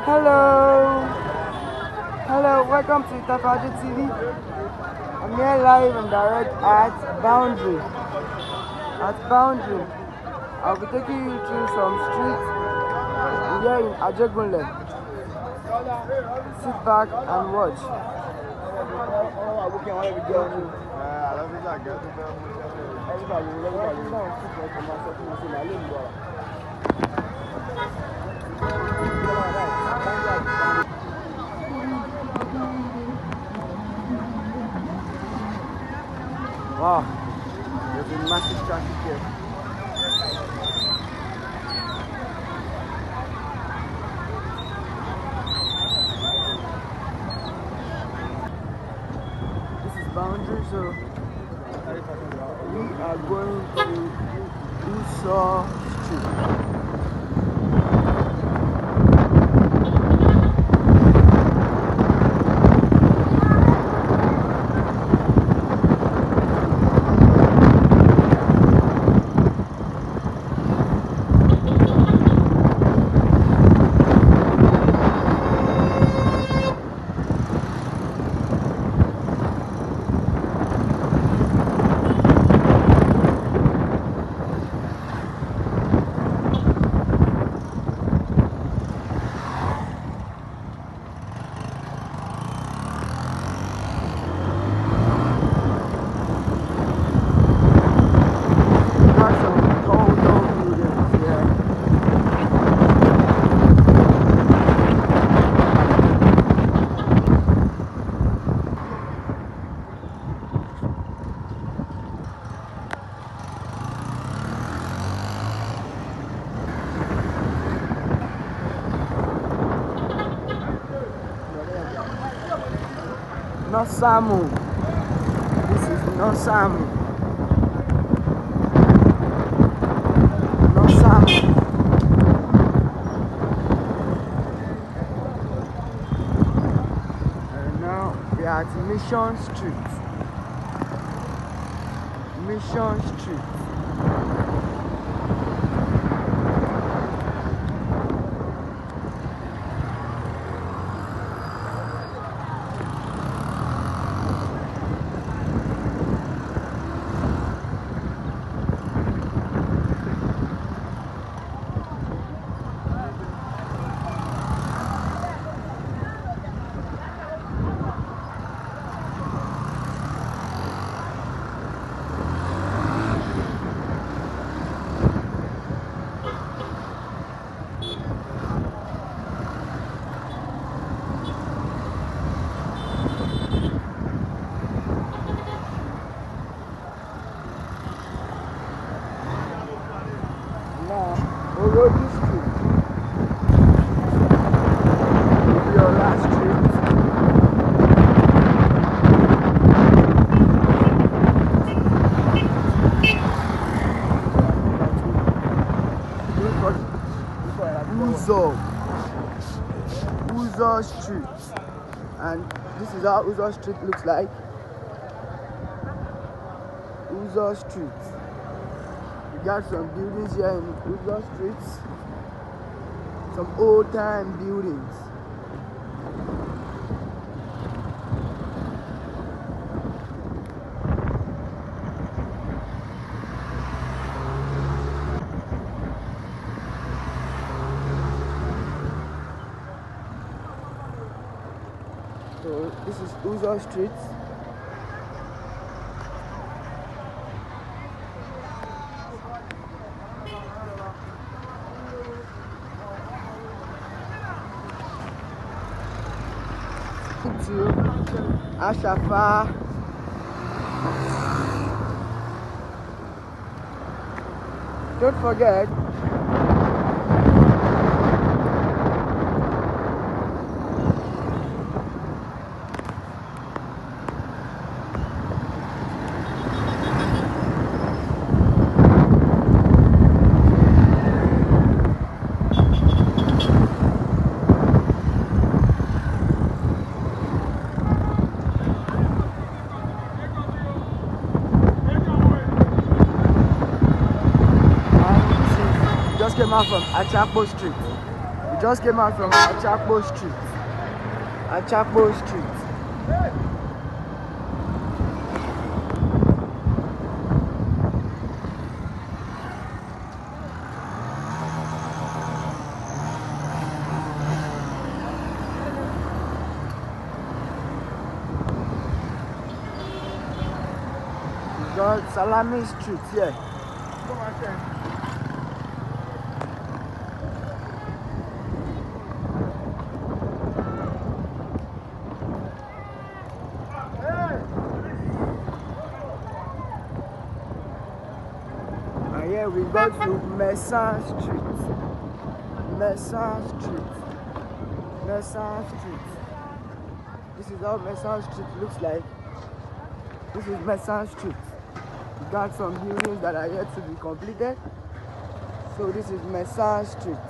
Hello, welcome to Itafaji TV. I'm here live and direct at Boundary. I'll be taking you through some streets here in Ajegunle. Sit back and watch. Wow, there's a massive traffic here. This is Boundary, so we are going to Uso Street. Nosamu. This is Nosamu. And now we are at Mission Street. Orodi Street. Your last street. Uzo Street. And this is how Uzo Street looks like. Uzo Street. We got some buildings here in Uzo Street. Some old time buildings. So this is Uzo Street. To Ashafa. Don't forget came out from Achapo Street. We just came out from Achakpo Street. Achakpo Street. We got Salami Street here. And here we go to Messan Street. Messan Street. Messan Street. This is how Messan Street looks like. This is Messan Street. We got some buildings that are yet to be completed. So this is Messan Street.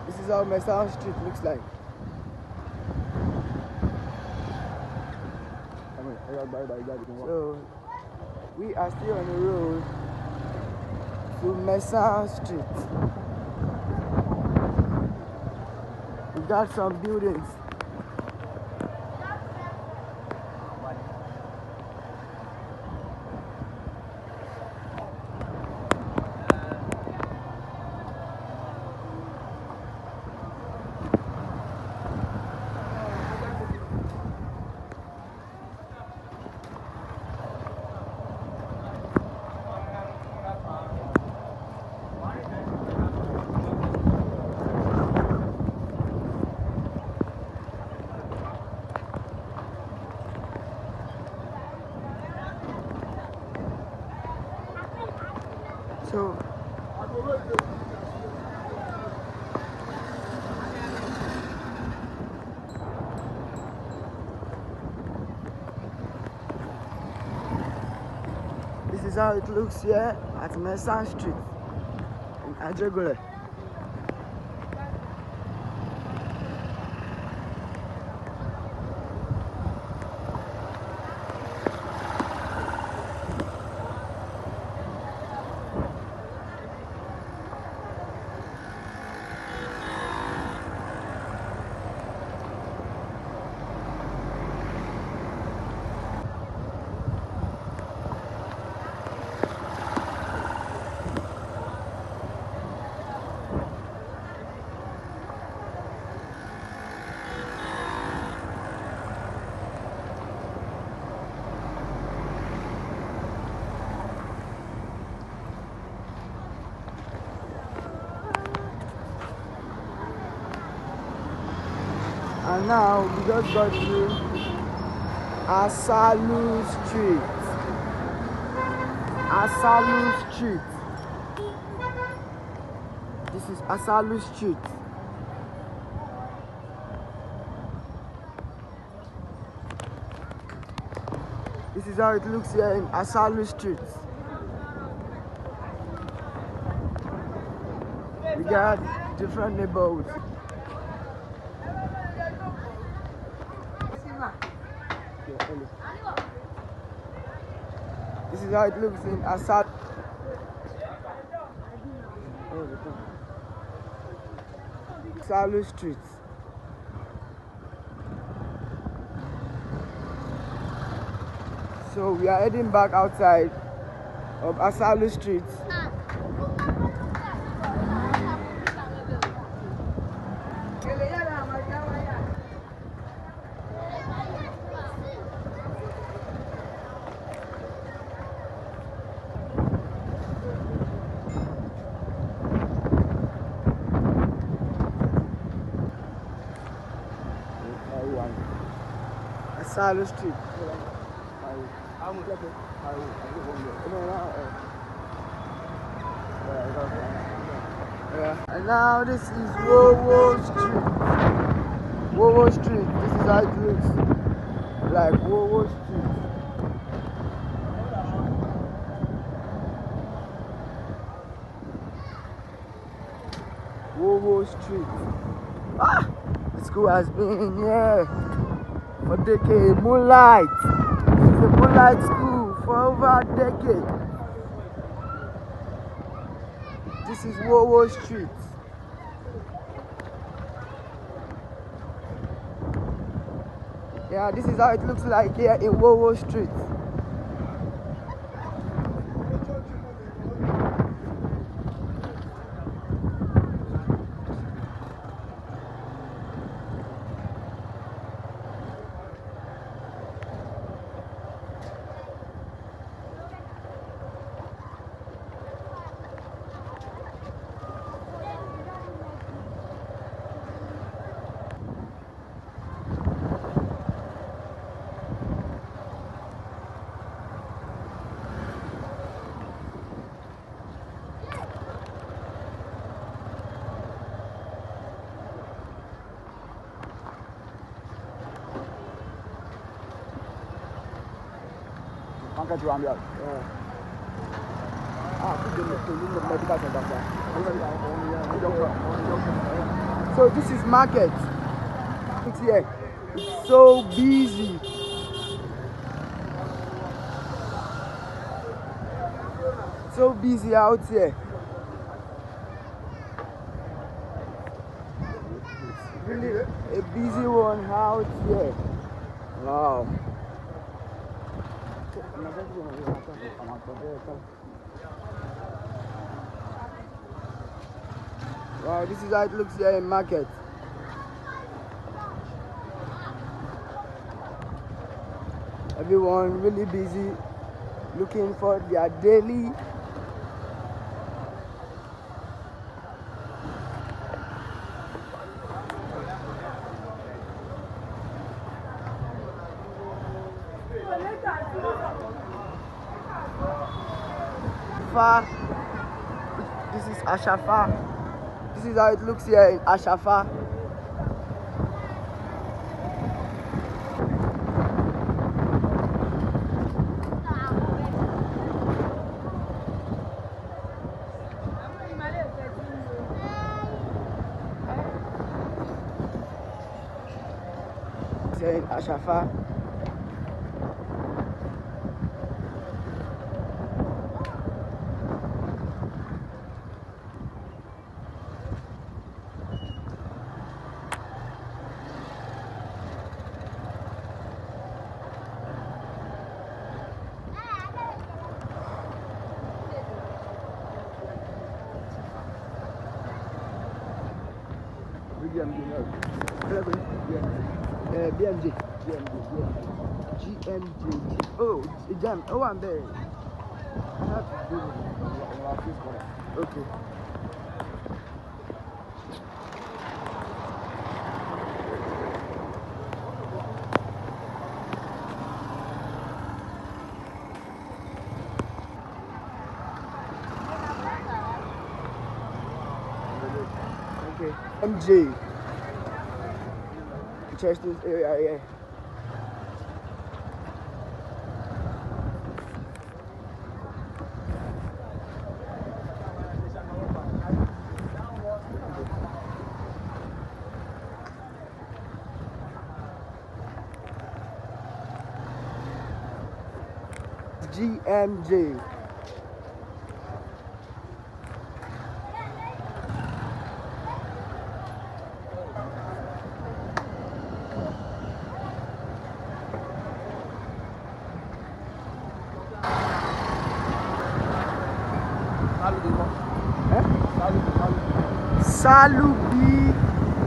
This is how Messan Street looks like. So we are still on the road to Messan Street. We got some buildings. So this is how it looks here at Messan Street in Ajegule. And now we just got to Asalu Street. Asalu Street. This is Asalu Street. This is how it looks here in Asalu Street. We got different neighborhoods. This is how it looks in Asalu. Asalu Street. So we are heading back outside of Asalu Street. Asalu Street. And now this is Wowo Street. Wowo Street. This is how it looks like. Wowo Street. Wowo Street. Ah! The school has been here for a decade. Moonlight. This is the Moonlight School for over a decade. This is Wowo Street. Yeah, this is how it looks like here in Wowo Street. Market around here. The medical center. So this is market. It's here. It's so busy. So busy out here. It's really a busy one out here. Wow. Wow, this is how it looks here in market. Everyone really busy looking for their daily This is Ashafa. This is how it looks here in Ashafa. Here in Ashafa. BMJ. GMJ. Oh, jam. Oh, I'm there. Okay. Okay. MJ. Chester area here. GMJ. Salubi.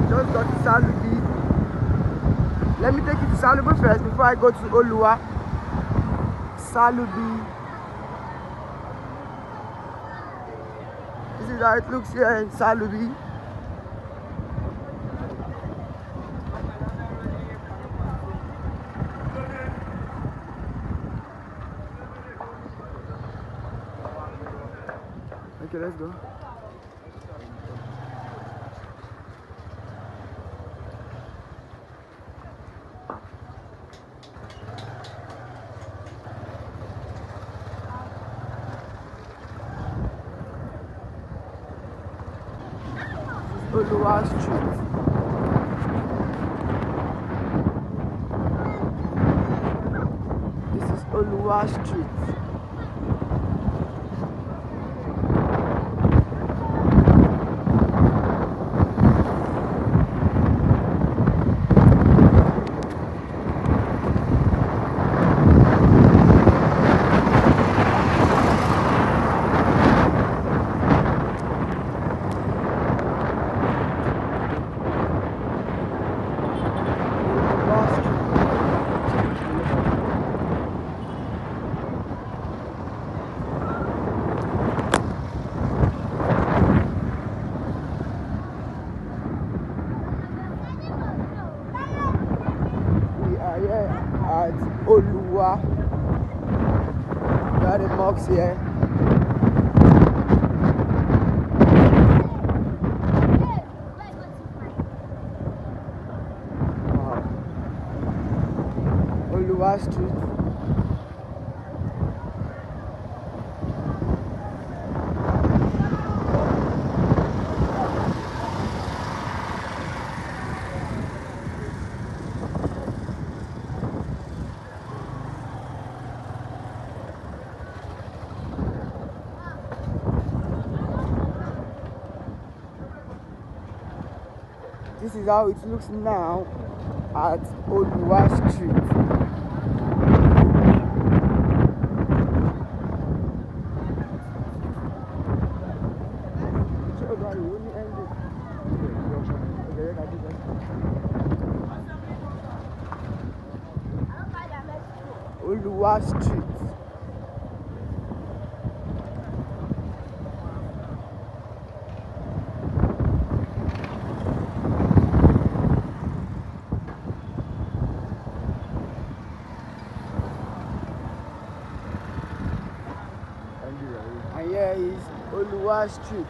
Just got to Salubi. Let me take you to Salubi first before I go to Oluwa. Salubi. This is how it looks here in Salubi. Okay, let's go. Oluwa Street. This is Oluwa Street. at Oluwa. We got the mosque here. Oluwa Street. This is how it looks now at Oluwa Street. Oluwa Street. And here is Oluwa Street.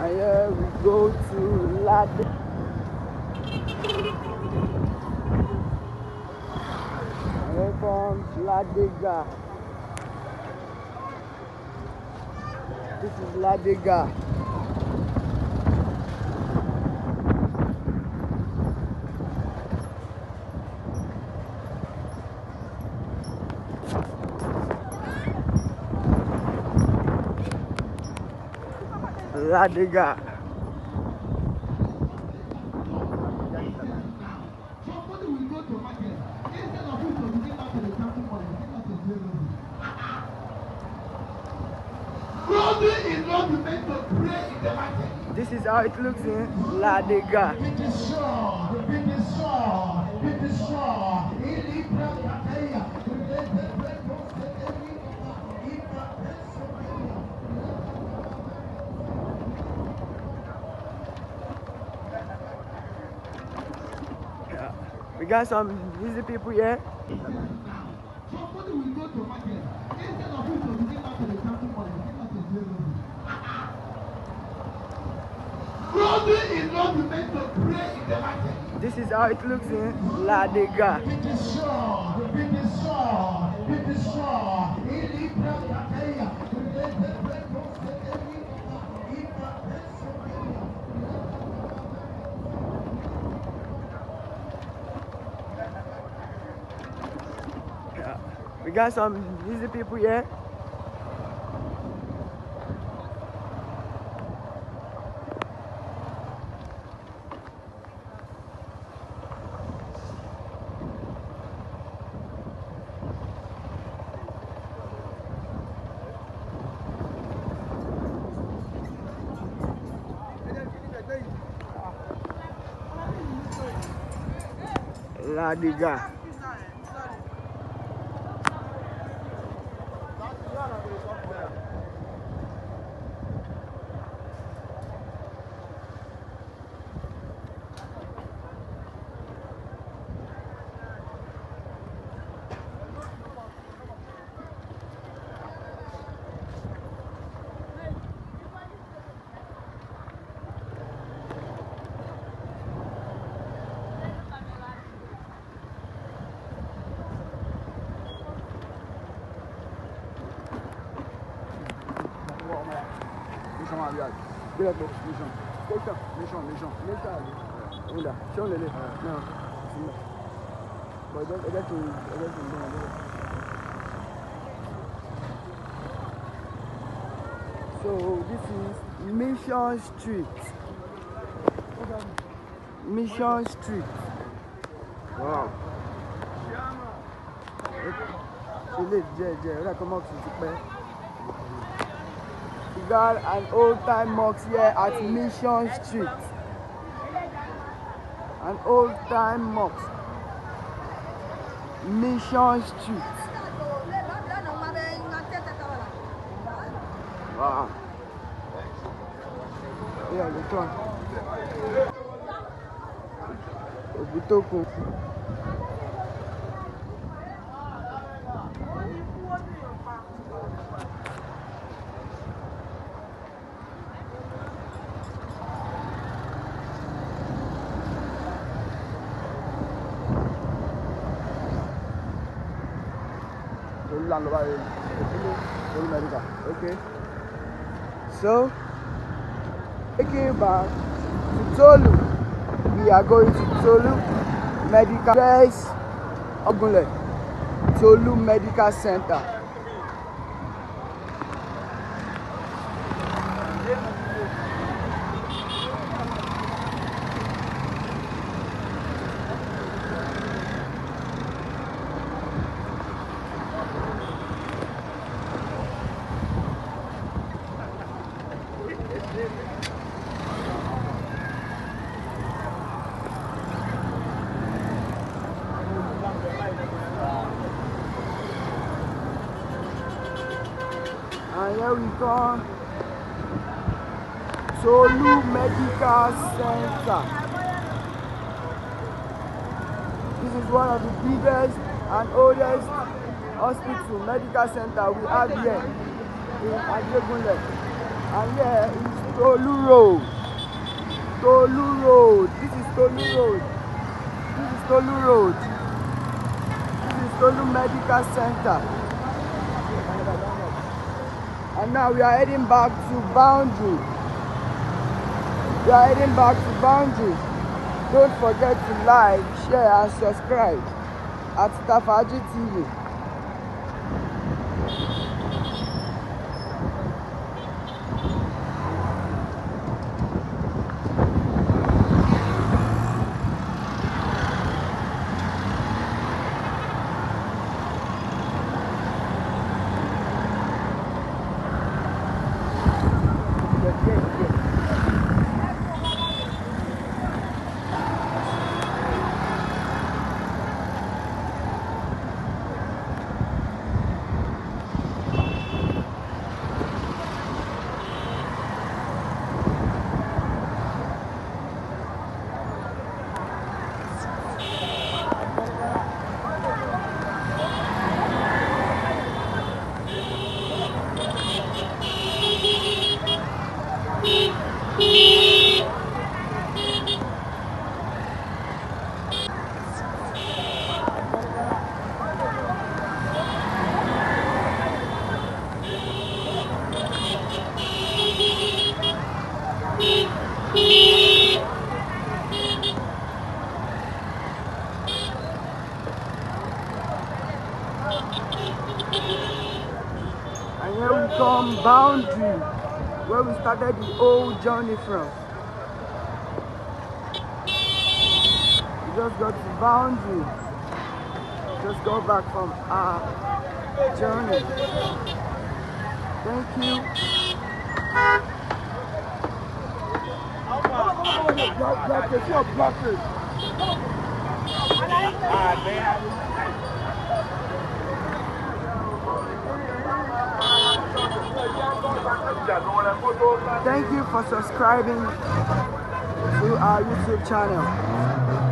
And here we go to Lade. And here comes Ladega. This is Ladega. Ladega. This is how it looks in Ladega. We got some busy people here. Somebody will go to market. Instead of you to begin back to the county money, you cannot do it. Grocery is not meant to pray in the market. This is how it looks in Ladega. We got some busy people here. Ladega. So this is Mission Street. Mission Street. Wow. We got an old-time mosque here at Mission Street. An old-time mosque. Mission Street. Wow. Yeah, the front. Obutokun. Okay. So, taking back to Tolu. We are going to Tolu Medical Ogunle. Tolu Medical Center. And here we go. Tolu Medical Center. This is one of the biggest and oldest hospital medical center we have here in Ajegunle. And here is Tolu Road. Tolu Road. This is Tolu Road. This is Tolu Road. This is Tolu Medical Center. And now we are heading back to Boundary. We are heading back to Boundary. Don't forget to like, share and subscribe at Tafaji TV. And here we come Boundary, where we started the whole journey from. We just got to Boundary. Just go back from our journey. Thank you. Thank you for subscribing to our YouTube channel.